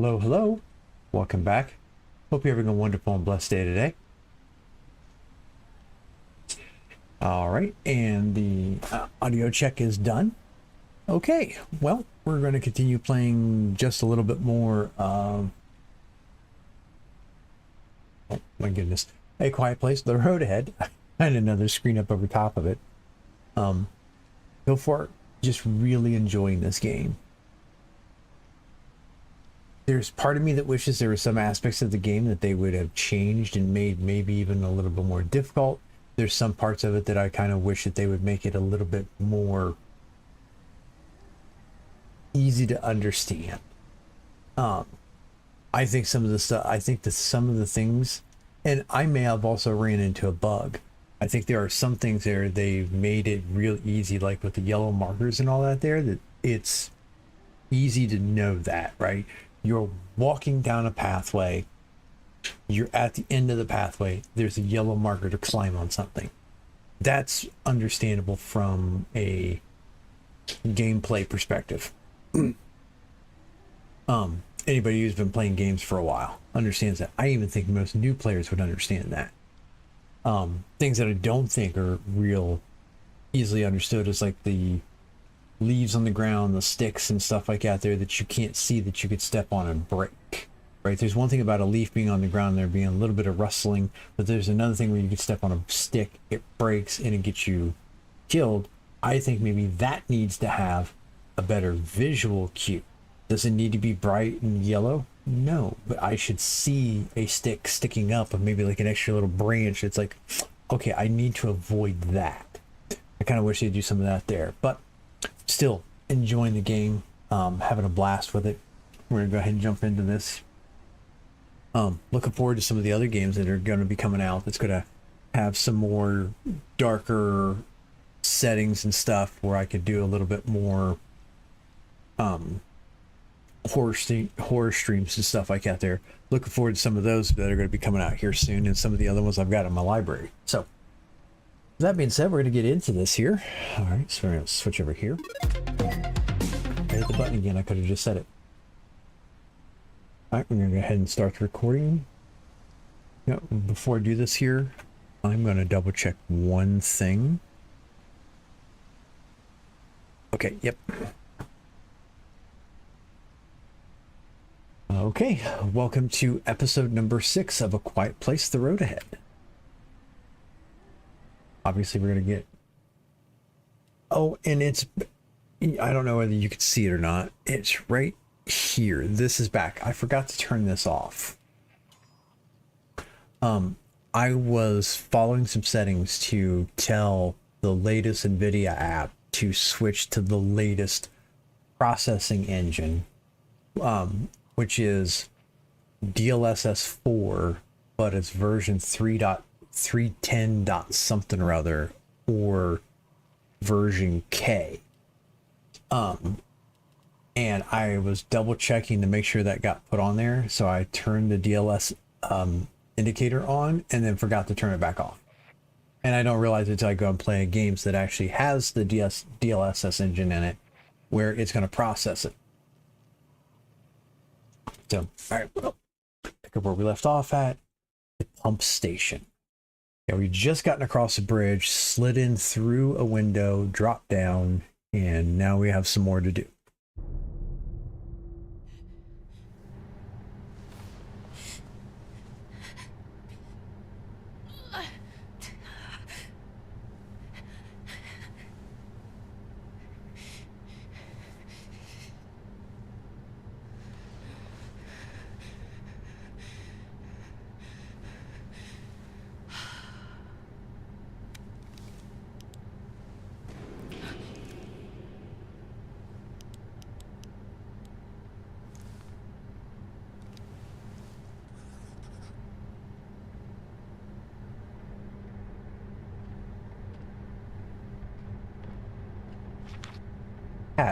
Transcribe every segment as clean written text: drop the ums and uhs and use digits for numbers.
Hello, hello. Welcome back. Hope you're having a wonderful and blessed day today. All right, and the audio check is done. Okay, well, we're going to continue playing just a little bit more of... Oh, my goodness. A Quiet Place, The Road Ahead, and another screen up over top of it. Go for it. Just really enjoying this game. There's part of me that wishes there were some aspects of the game that they would have changed and made maybe even a little bit more difficult. There's some parts of it that I kind of wish that they would make it a little bit more easy to understand. I think some of the stuff, I think that some of the things, and I may have also ran into a bug. I think there are some things there they've made it real easy, like with the yellow markers and all that there, that it's easy to know that, right? You're walking down a pathway, you're at the end of the pathway, there's a yellow marker to climb on something. That's understandable from a gameplay perspective. Anybody who's been playing games for a while understands that. I even think most new players would understand that. Things that I don't think are real easily understood is like the leaves on the ground, the sticks and stuff like that there that you can't see that you could step on and break, right? There's one thing about a leaf being on the ground, there being a little bit of rustling, but there's another thing where you could step on a stick, it breaks and it gets you killed. I think maybe that needs to have a better visual cue. Does it need to be bright and yellow? No, but I should see a stick sticking up of maybe like an extra little branch. It's like, okay, I need to avoid that. I kind of wish they'd do some of that there, but still enjoying the game, having a blast with it. We're gonna go ahead and jump into this. Looking forward to some of the other games that are going to be coming out. That's going to have some more darker settings and stuff where I could do a little bit more horror streams and stuff like that there. Looking forward to some of those that are going to be coming out here soon, and some of the other ones I've got in my library. So that being said, we're going to get into this here. All right, so we're going to switch over here. I hit the button again. I could have just said it. All right, we're going to go ahead and start the recording. Yep, before I do this here, I'm going to double check one thing. Okay, yep. Okay, welcome to episode number 6 of A Quiet Place, The Road Ahead. Obviously, we're going to get... Oh, and it's... I don't know whether you could see it or not. It's right here. This is back. I forgot to turn this off. I was following some settings to tell the latest NVIDIA app to switch to the latest processing engine, which is DLSS 4, but it's version 3.310 dot something or other, or version K. And I was double checking to make sure that got put on there, so I turned the DLS indicator on and then forgot to turn it back off. And I don't realize it until I go and play games that actually has the DLSS engine in it, where it's going to process it. So, all right, well, pick up where we left off at the pump station. Yeah, we just gotten across the bridge, slid in through a window, dropped down, and now we have some more to do.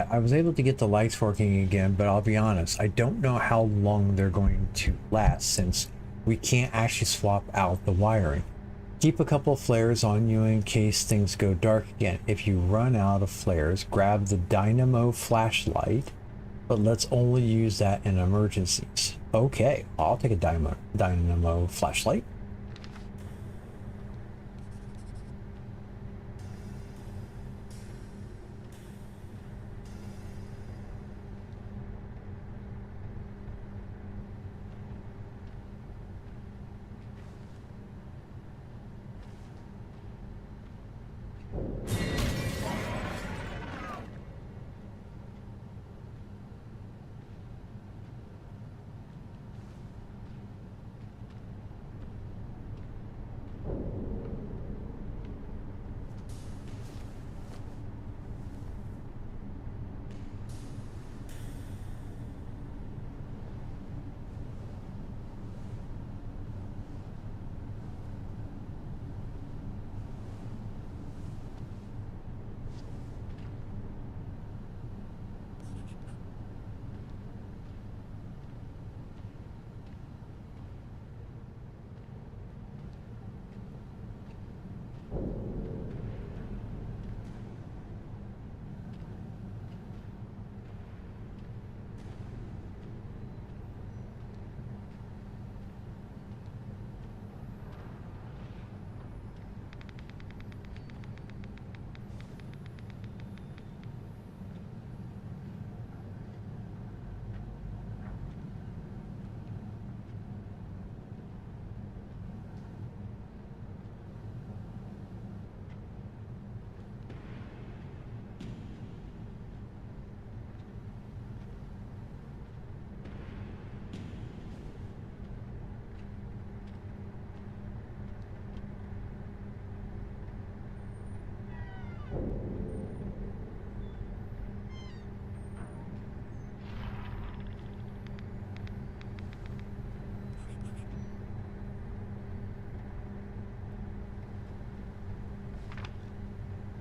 I was able to get the lights working again, but I'll be honest, I don't know how long they're going to last since we can't actually swap out the wiring. Keep a couple of flares on you in case things go dark again. If you run out of flares, grab the dynamo flashlight but let's only use that in emergencies. Okay, I'll take a dynamo flashlight.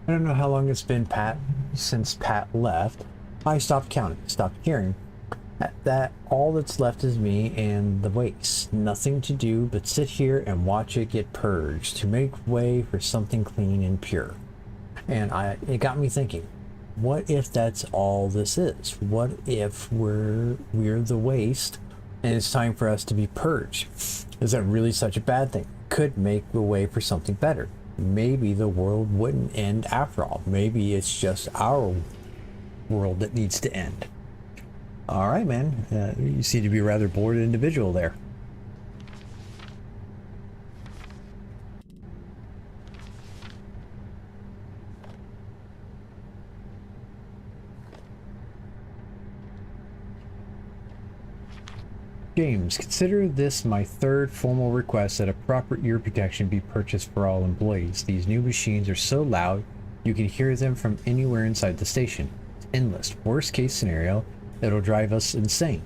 I don't know how long it's been, Pat, since Pat left. I stopped counting, stopped caring. That all that's left is me and the waste. Nothing to do but sit here and watch it get purged to make way for something clean and pure. And it got me thinking, what if that's all this is? What if we're the waste and it's time for us to be purged? Is that really such a bad thing? Could make the way for something better. Maybe the world wouldn't end after all. Maybe it's just our world that needs to end. All right, man. You seem to be a rather bored individual there. James, consider this my third formal request that a proper ear protection be purchased for all employees. These new machines are so loud you can hear them from anywhere inside the station. It's endless. Worst case scenario, it'll drive us insane.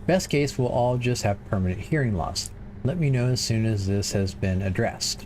Best case, we'll all just have permanent hearing loss. Let me know as soon as this has been addressed.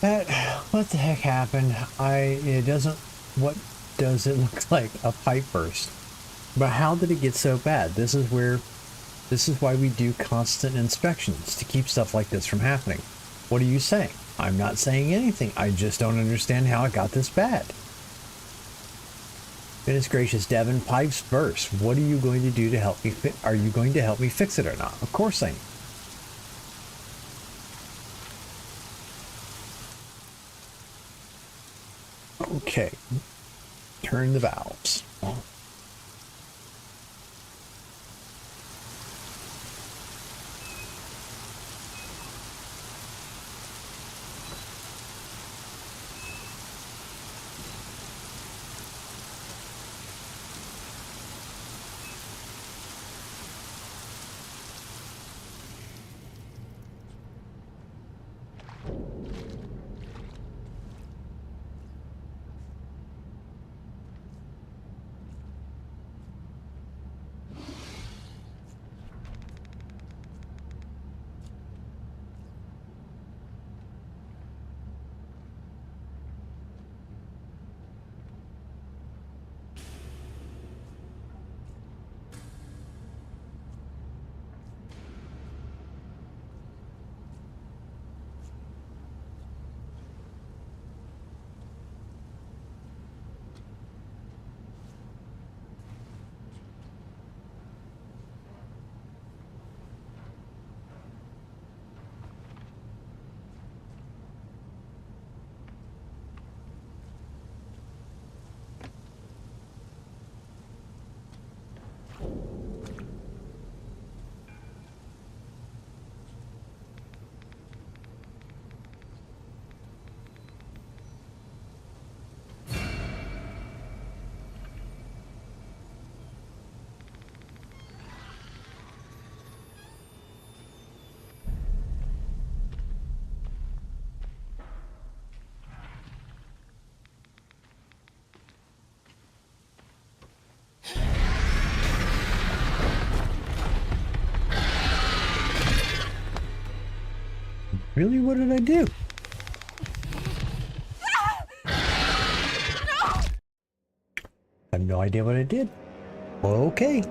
That, what the heck happened? It doesn't, what does it look like? A pipe burst. But how did it get so bad? This is why we do constant inspections, to keep stuff like this from happening. What are you saying? I'm not saying anything. I just don't understand how it got this bad. Goodness gracious, Devin, pipes burst. What are you going to do to help me? Are you going to help me fix it or not? Of course I am. Okay, turn the valves. Really? What did I do? I have no idea what I did. Okay.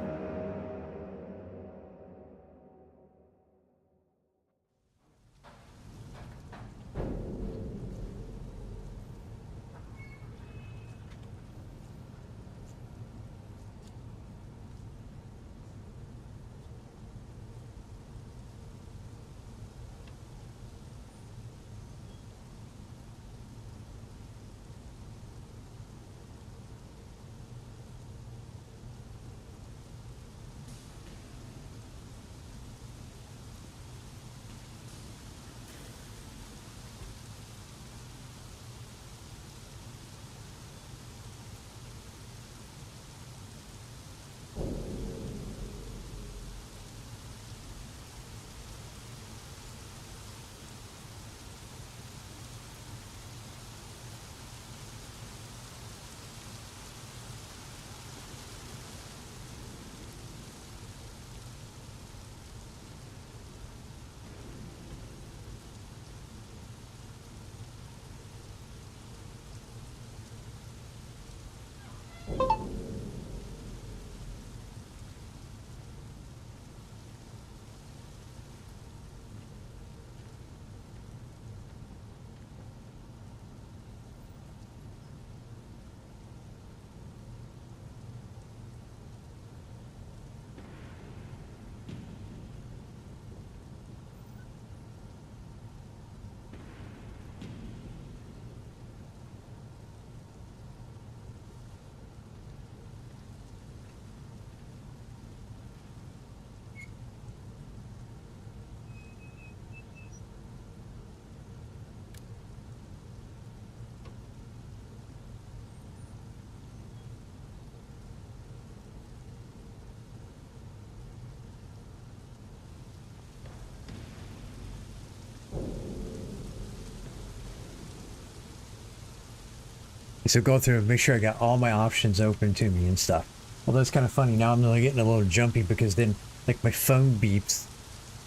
So go through and make sure I got all my options open to me and stuff. Well, that's kind of funny. Now I'm really getting a little jumpy because then like my phone beeps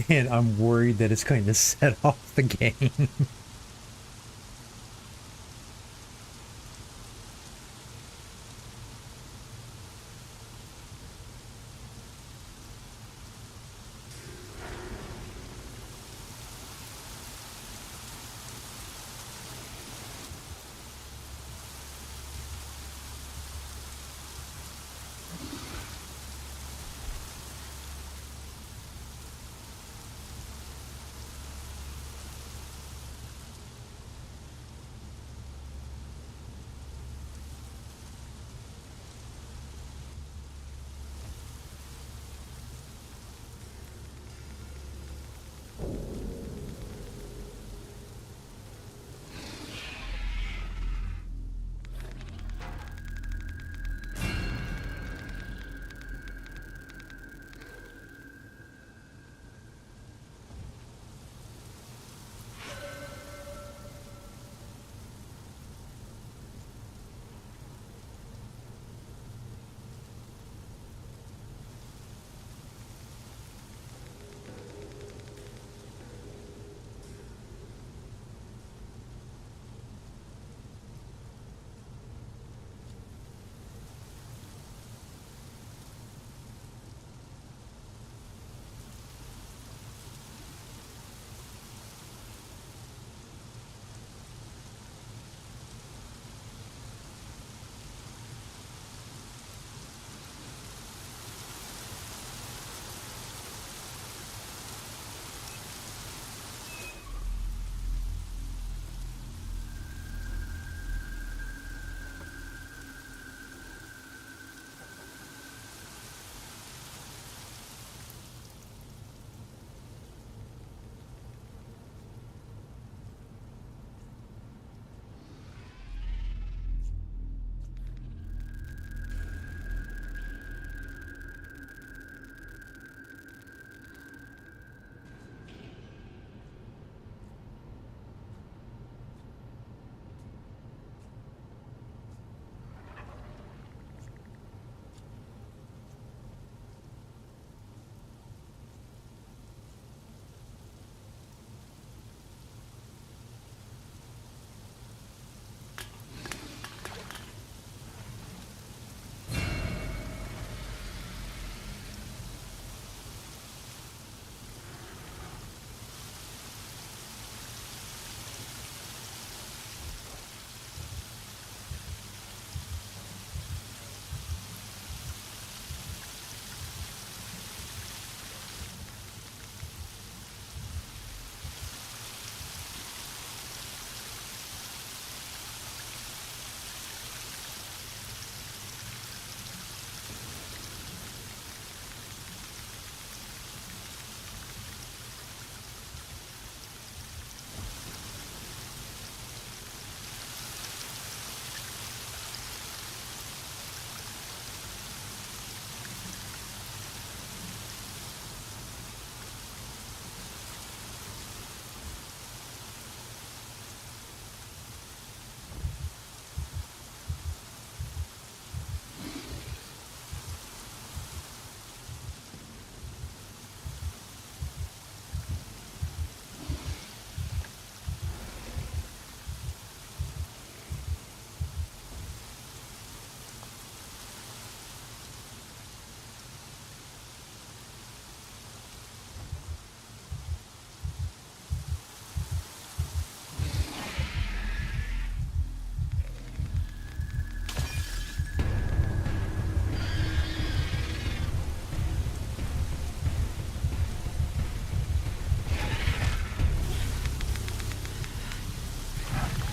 and I'm worried that it's going to set off the game.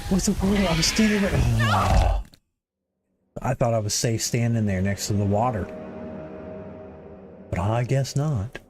What's the point? I was standing right. I thought I was safe standing there next to the water. But I guess not.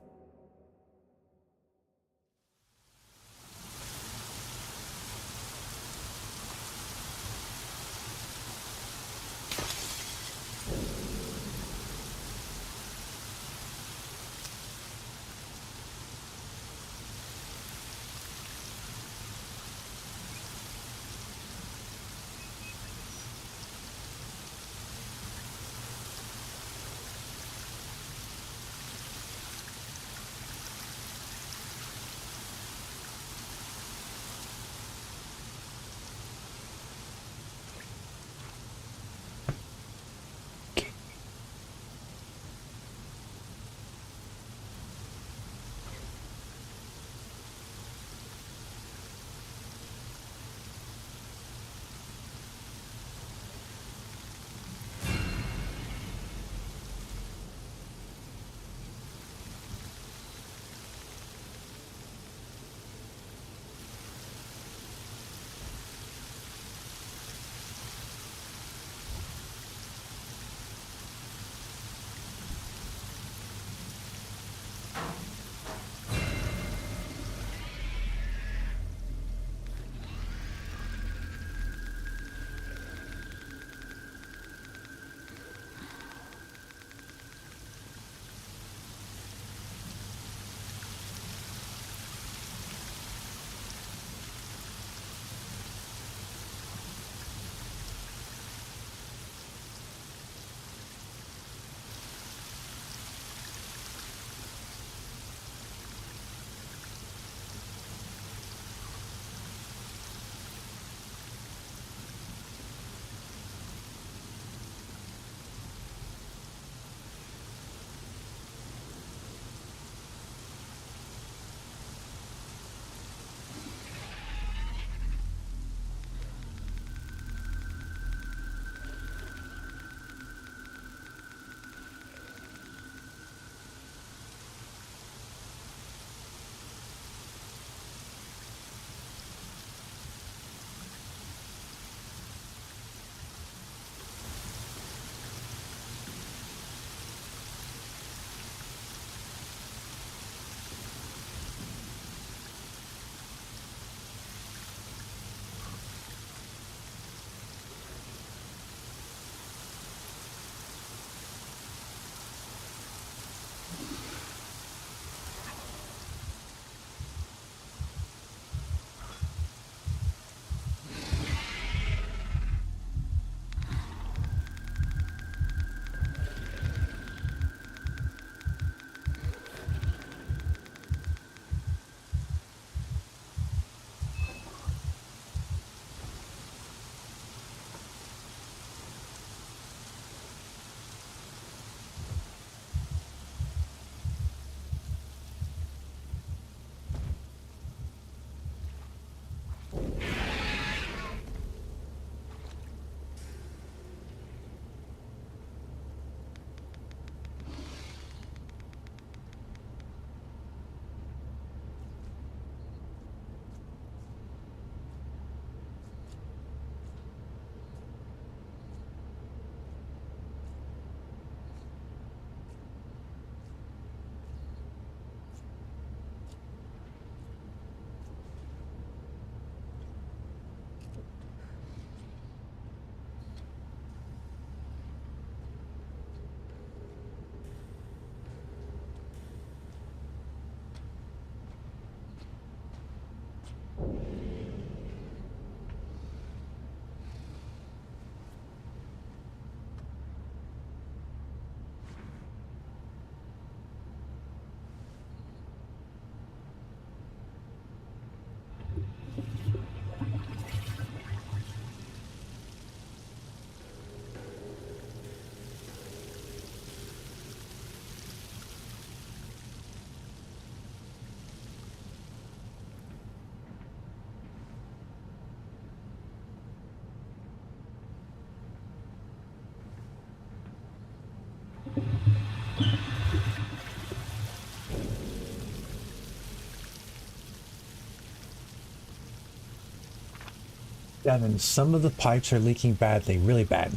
Devin, some of the pipes are leaking badly, really bad.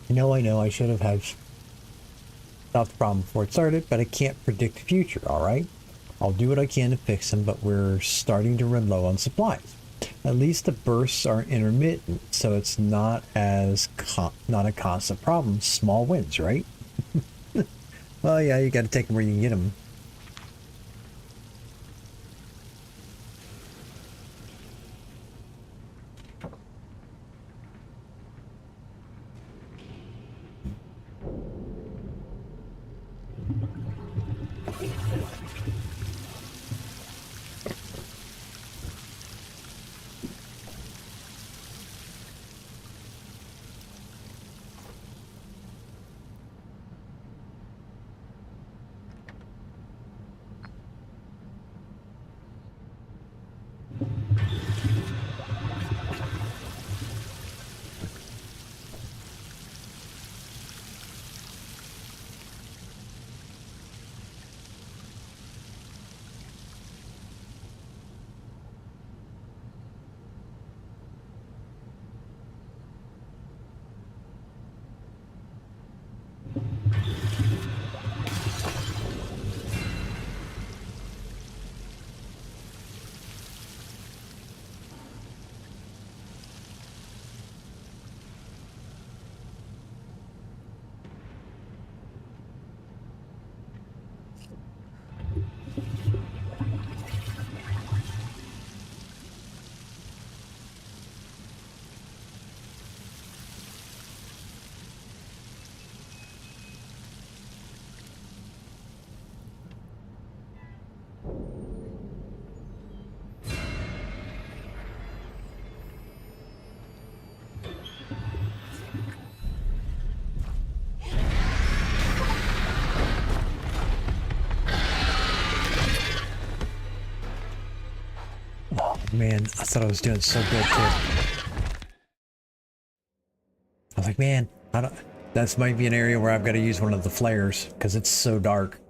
I know, I should have had stopped the problem before it started, but I can't predict the future, alright? I'll do what I can to fix them, but we're starting to run low on supplies. At least the bursts are intermittent, so it's not not a constant problem. Small wins, right? Well, yeah, you gotta take them where you can get them. Man, I thought I was doing so good too. I was like, man, that's might be an area where I've got to use one of the flares because it's so dark.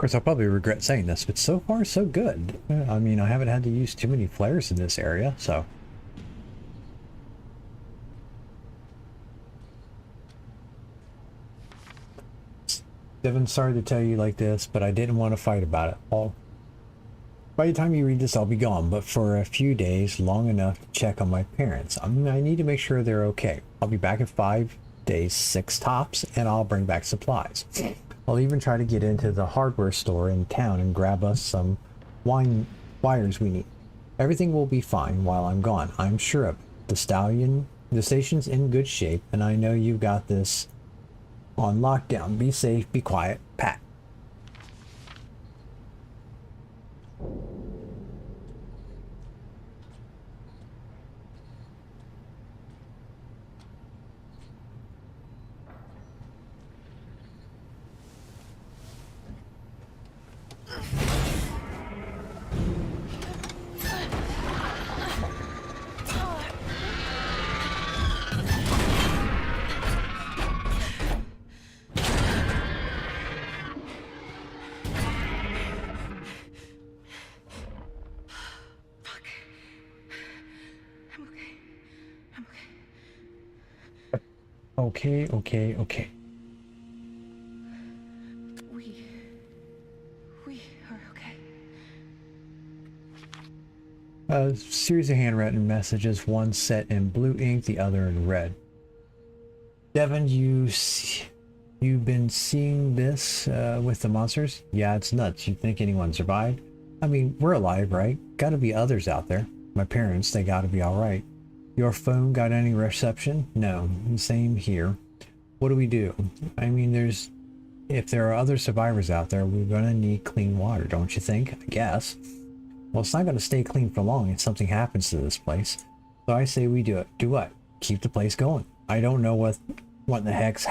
course, I'll probably regret saying this, but so far, so good. I mean, I haven't had to use too many flares in this area, so... Devin, sorry to tell you like this, but I didn't want to fight about it. By the time you read this, I'll be gone, but for a few days, long enough to check on my parents. I need to make sure they're okay. I'll be back in 5 days, 6 tops, and I'll bring back supplies. I'll even try to get into the hardware store in town and grab us some wires we need. Everything will be fine while I'm gone. I'm sure of it. The station's in good shape, and I know you've got this on lockdown. Be safe, be quiet, Pat. Okay. We are okay. A series of handwritten messages, one set in blue ink, the other in red. Devin, you've been seeing this with the monsters? Yeah, it's nuts. You think anyone survived? I mean, we're alive, right? Gotta be others out there. My parents, they gotta be alright. Your phone got any reception? No, same here. What do we do? I mean, if there are other survivors out there, we're gonna need clean water, don't you think? I guess. Well, it's not gonna stay clean for long if something happens to this place. So I say we do it. Do what? Keep the place going. I don't know what the heck's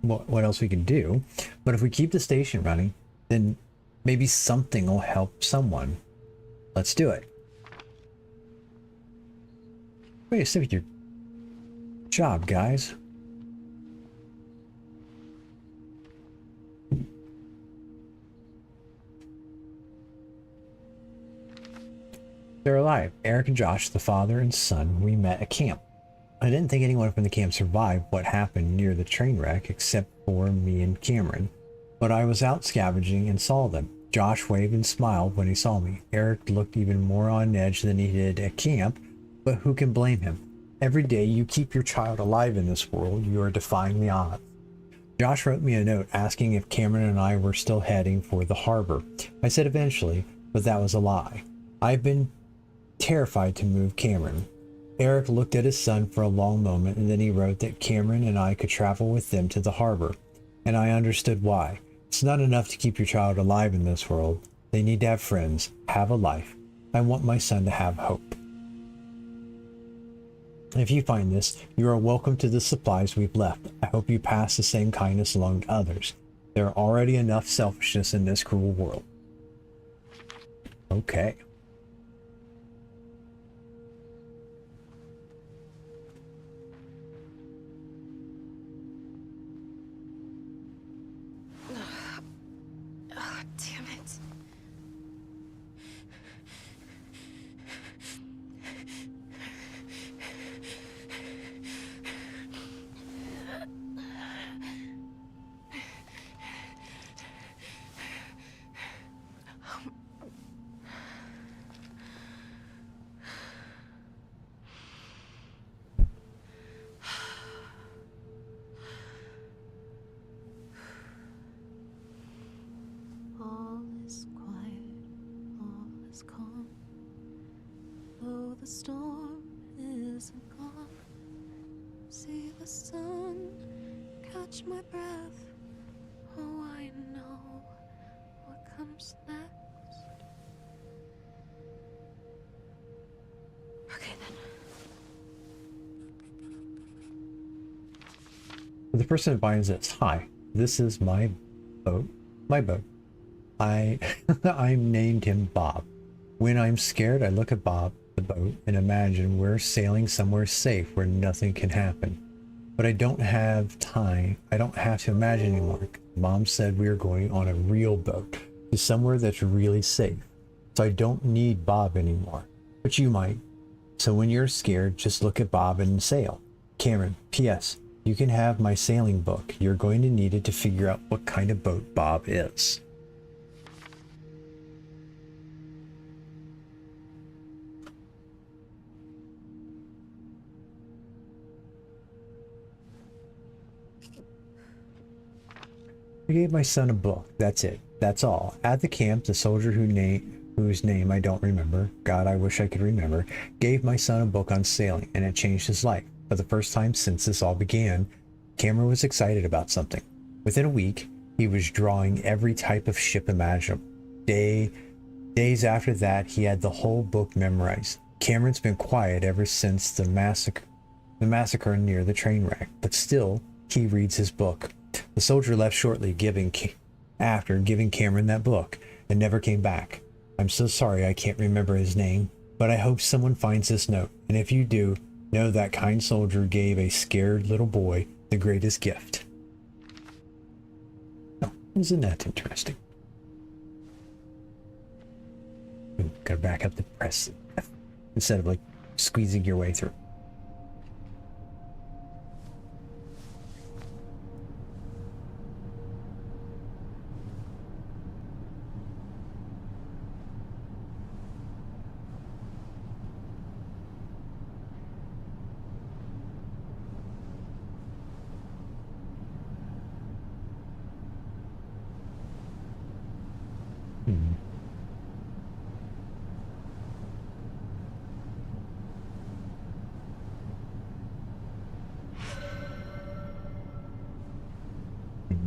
what else we can do, but if we keep the station running, then maybe something will help someone. Let's do it. Way to stick with your job, guys. They're alive. Eric and Josh, the father and son, we met at camp. I didn't think anyone from the camp survived what happened near the train wreck except for me and Cameron. But I was out scavenging and saw them. Josh waved and smiled when he saw me. Eric looked even more on edge than he did at camp, but who can blame him? Every day you keep your child alive in this world, you are defying the odds. Josh wrote me a note asking if Cameron and I were still heading for the harbor. I said eventually, but that was a lie. I've been terrified to move Cameron. Eric looked at his son for a long moment, and then he wrote that Cameron and I could travel with them to the harbor, and I understood why. It's not enough to keep your child alive in this world. They need to have friends, have a life. I want my son to have hope. If you find this, you are welcome to the supplies we've left. I hope you pass the same kindness along to others. There are already enough selfishness in this cruel world. Okay. Oh, damn it. All is quiet, all is calm. Though the storm isn't gone, see the sun catch my breath. Oh, I know what comes next. Okay then. The person that buys this, hi, this is my boat. My boat. I named him Bob. When I'm scared, I look at Bob, the boat, and imagine we're sailing somewhere safe where nothing can happen. But I don't have time. I don't have to imagine anymore. Mom said we were going on a real boat. to somewhere that's really safe. So I don't need Bob anymore, but you might. So when you're scared, just look at Bob and sail. Cameron, P.S. You can have my sailing book. You're going to need it to figure out what kind of boat Bob is. I gave my son a book. That's it. That's all. At the camp, the soldier whose name I don't remember, God, I wish I could remember, gave my son a book on sailing, and it changed his life. For the first time since this all began, Cameron was excited about something. Within a week, he was drawing every type of ship imaginable. Days after that, he had the whole book memorized. Cameron's been quiet ever since the massacre near the train wreck, but still, he reads his book. The soldier left shortly after giving Cameron that book and never came back. I'm so sorry I can't remember his name, but I hope someone finds this note, and if you do, know that kind soldier gave a scared little boy the greatest gift. Oh, isn't that interesting? Ooh, gotta back up the press instead of like squeezing your way through.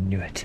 Knew it.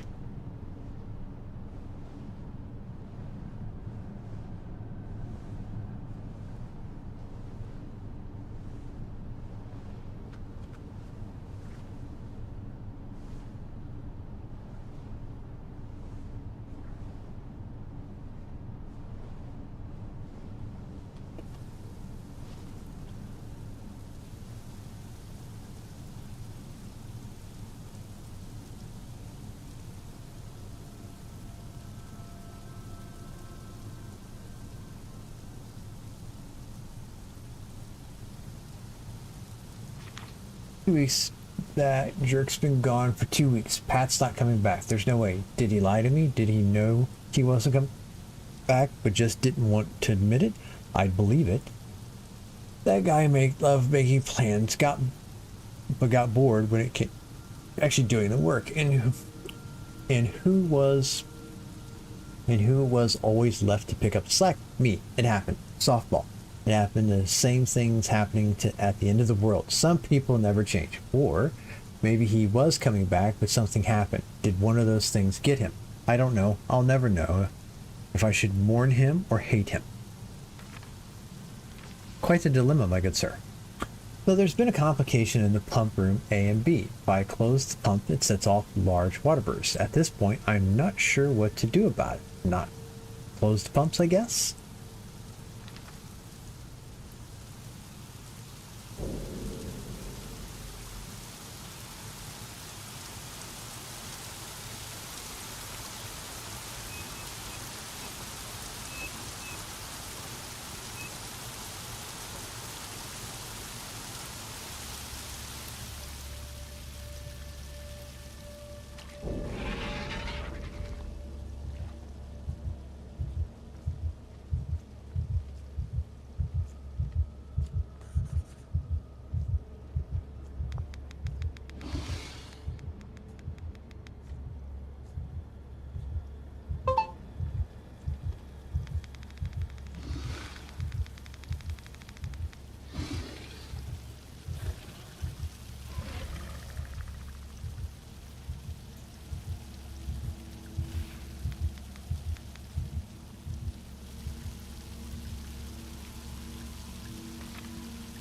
Weeks. That jerk's been gone for 2 weeks. Pat's not coming back. There's no way. Did he lie to me? Did he know he wasn't coming back but just didn't want to admit it? I'd believe it. That guy loved making plans, got bored when it came actually doing the work. And who was always left to pick up the slack? Me. It happened. Softball. It happened. The same things happening at the end of the world. Some people never change. Or maybe he was coming back, but something happened. Did one of those things get him? I don't know. I'll never know if I should mourn him or hate him. Quite the dilemma, my good sir. So there's been a complication in the pump room A and B. If I close the pump, it sets off large water bursts. At this point, I'm not sure what to do about it. Not close the pumps, I guess?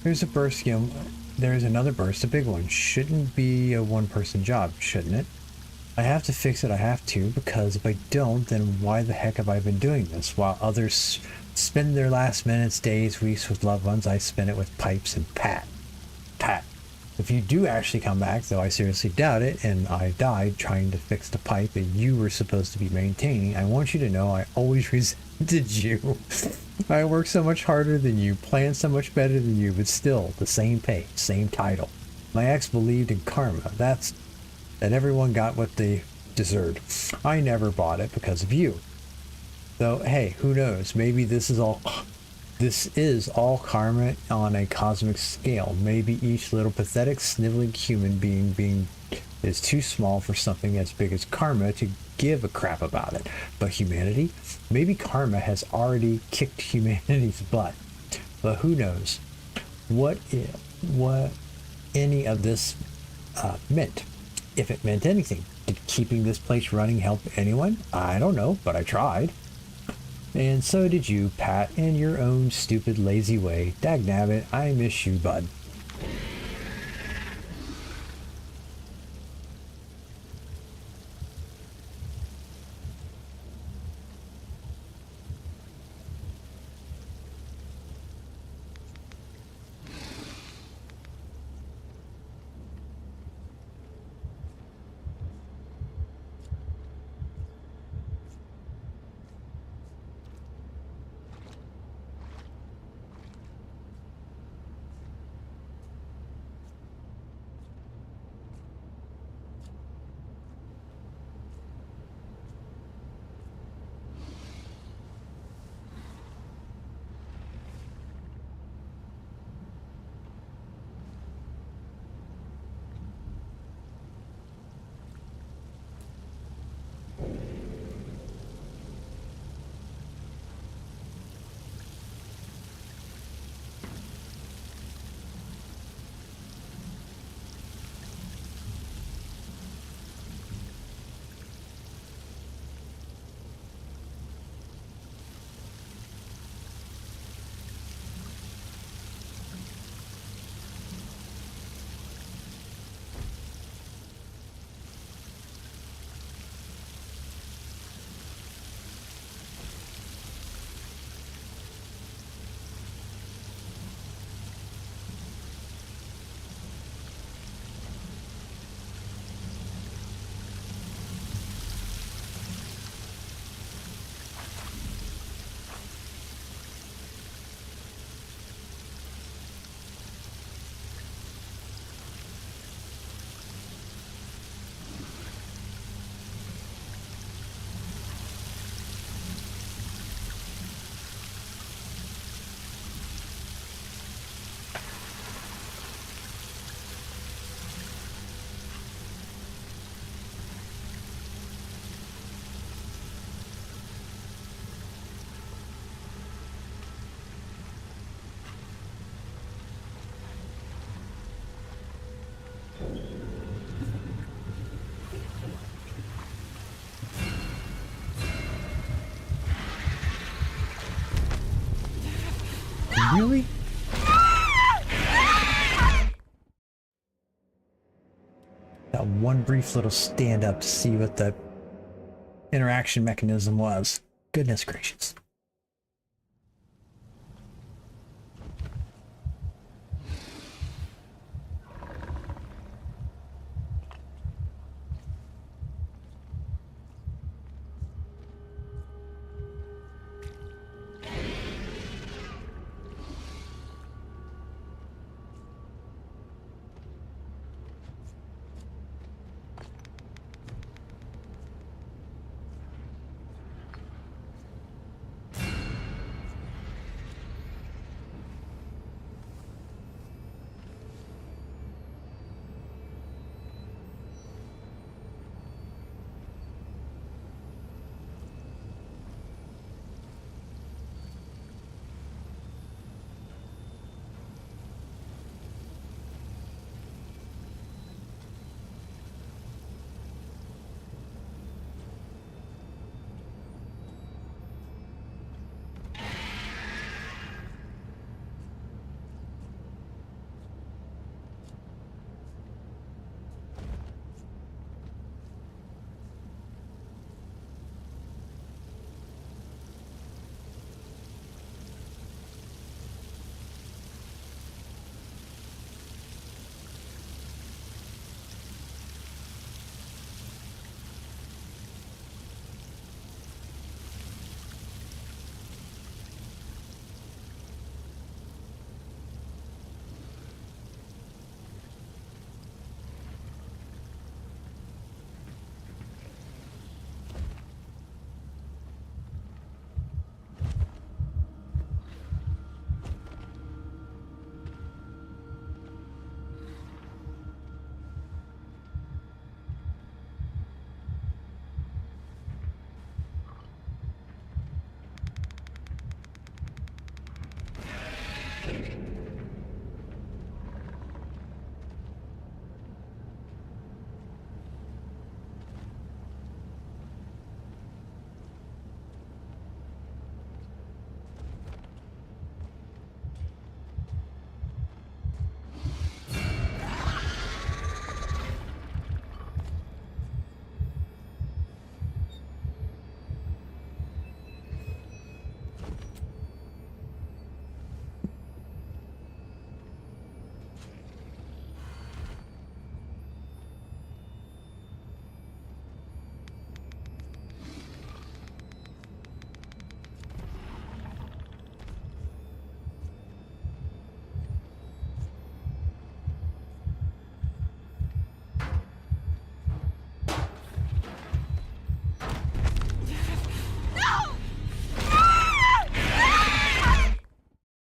There's a burst, there's another burst, a big one. Shouldn't be a one-person job, shouldn't it? I have to fix it, I have to, because if I don't, then why the heck have I been doing this? While others spend their last minutes, days, weeks with loved ones, I spend it with pipes and Pat. If you do actually come back, though I seriously doubt it, and I died trying to fix the pipe that you were supposed to be maintaining, I want you to know I always resented you. I worked so much harder than you, planned so much better than you, but still, the same pay, same title. My ex believed in karma. That everyone got what they deserved. I never bought it because of you. Though, hey, who knows? Maybe this is all karma on a cosmic scale. Maybe each little pathetic, sniveling human being is too small for something as big as karma to give a crap about it. But humanity? Maybe karma has already kicked humanity's butt. But who knows what any of this meant. If it meant anything. Did keeping this place running help anyone? I don't know, but I tried. And so did you, Pat, in your own stupid, lazy way. Dagnabbit, I miss you, bud. Really? That one brief little stand up to see what the interaction mechanism was. Goodness gracious.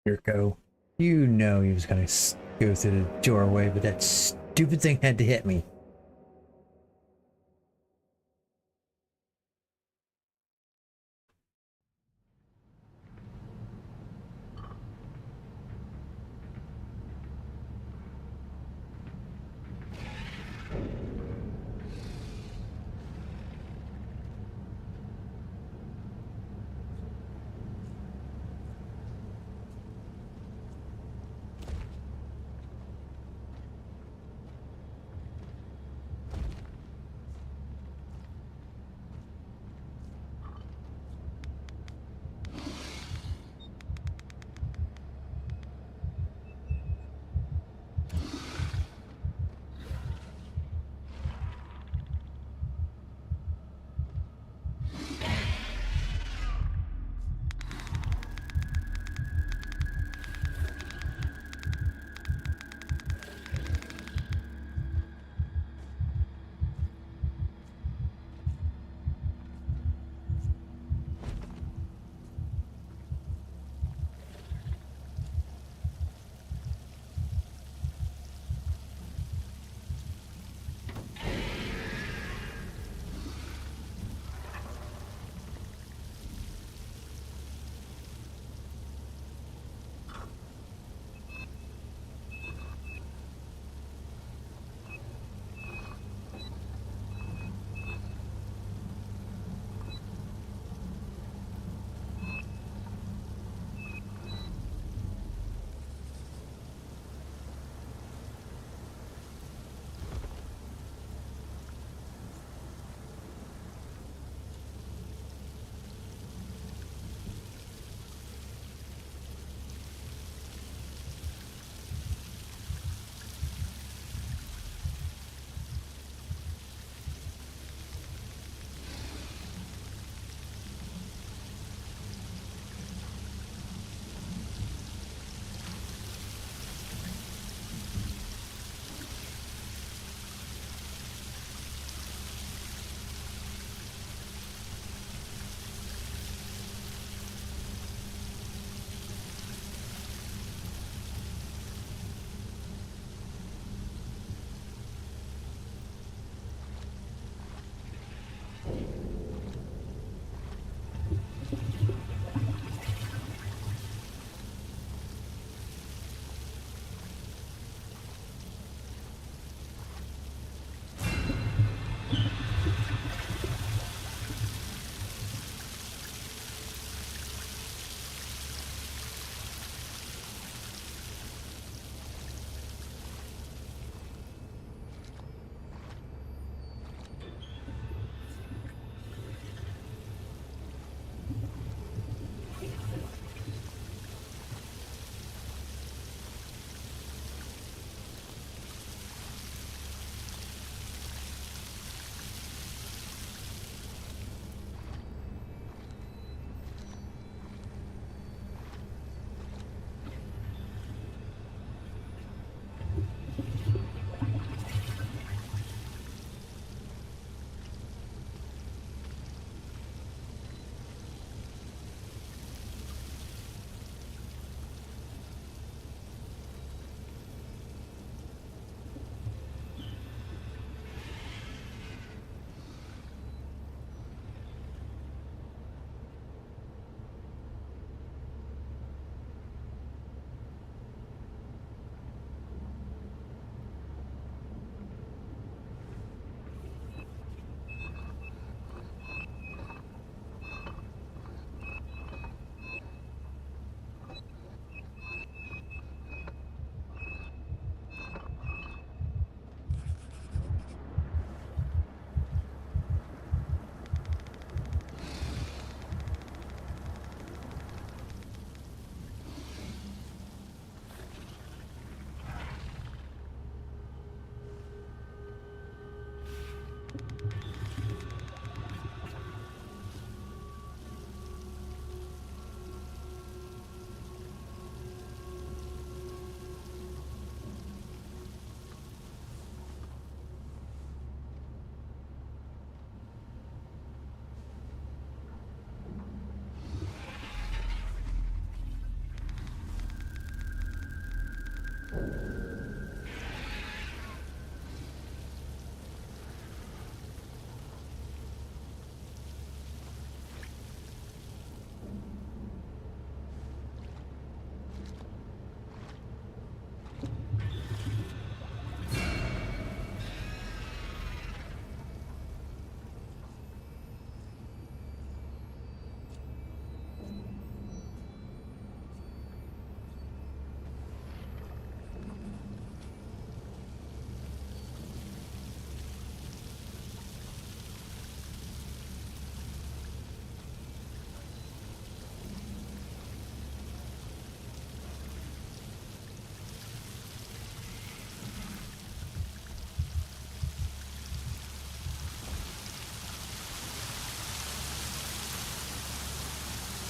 Yurko. You know he was gonna go through the doorway, but that stupid thing had to hit me.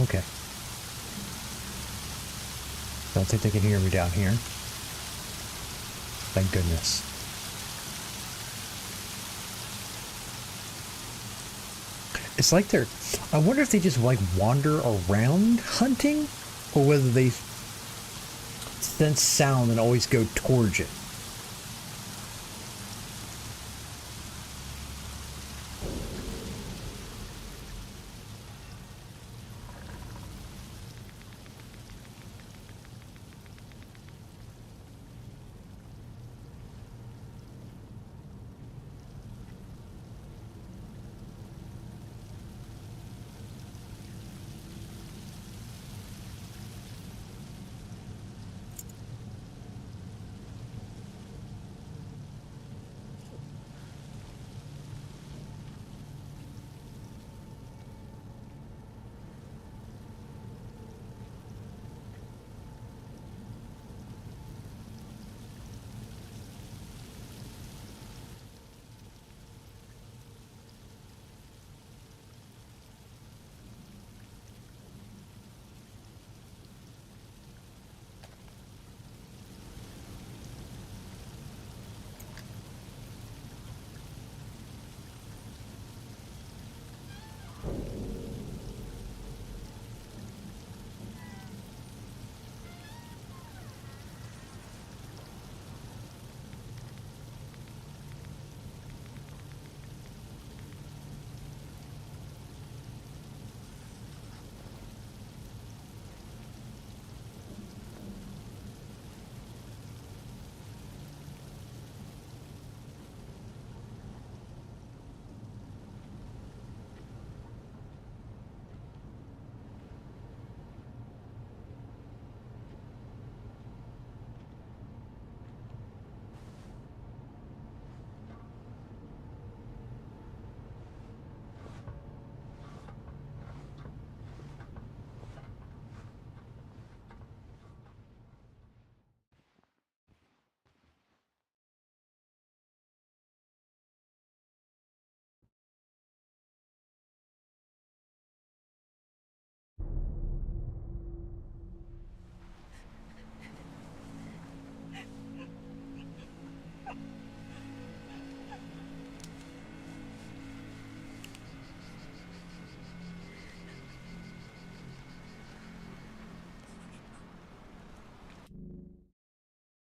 Okay. Don't think they can hear me down here. Thank goodness. It's like they're... I wonder if they just like wander around hunting, or whether they sense sound and always go towards it.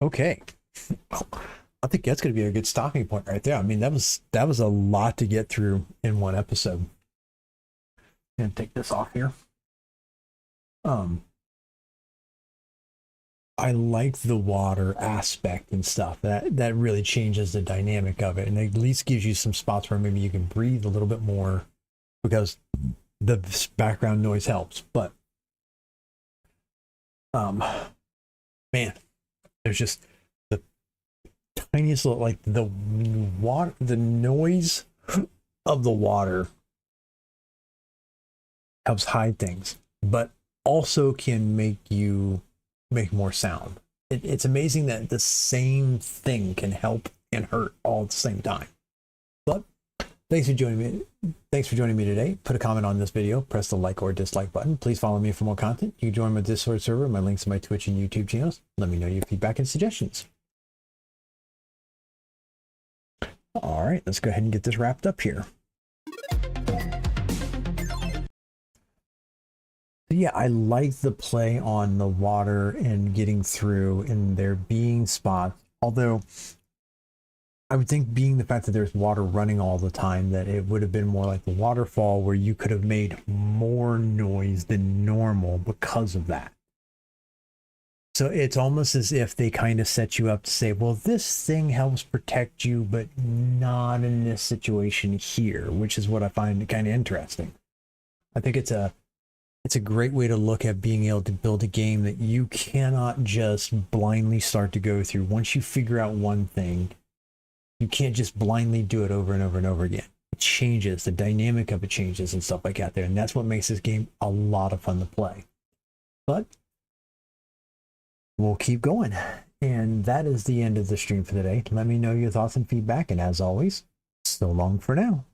Okay. Well, I think that's going to be a good stopping point right there. I mean, that was a lot to get through in one episode. And take this off here. I like the water aspect and stuff. That really changes the dynamic of it, and at least gives you some spots where maybe you can breathe a little bit more, because the background noise helps. But man, there's just the tiniest little, like, the water, the noise of the water helps hide things, but also can make you make more sound. It's amazing that the same thing can help and hurt all at the same time. But thanks for joining me today. Put a comment on this video, press the like or dislike button. Please follow me for more content. You can join my Discord server, my links to my Twitch and YouTube channels. Let me know your feedback and suggestions. All right, let's go ahead and get this wrapped up here. Yeah, I like the play on the water and getting through, and there being spots. Although I would think, being the fact that there's water running all the time, that it would have been more like the waterfall, where you could have made more noise than normal because of that. So it's almost as if they kind of set you up to say, well, this thing helps protect you, but not in this situation here, which is what I find kind of interesting. I think it's a great way to look at being able to build a game that you cannot just blindly start to go through. Once you figure out one thing, you can't just blindly do it over and over and over again. It changes, the dynamic of it changes and stuff like that there. And that's what makes this game a lot of fun to play. But we'll keep going. And that is the end of the stream for today. Let me know your thoughts and feedback. And as always, so long for now.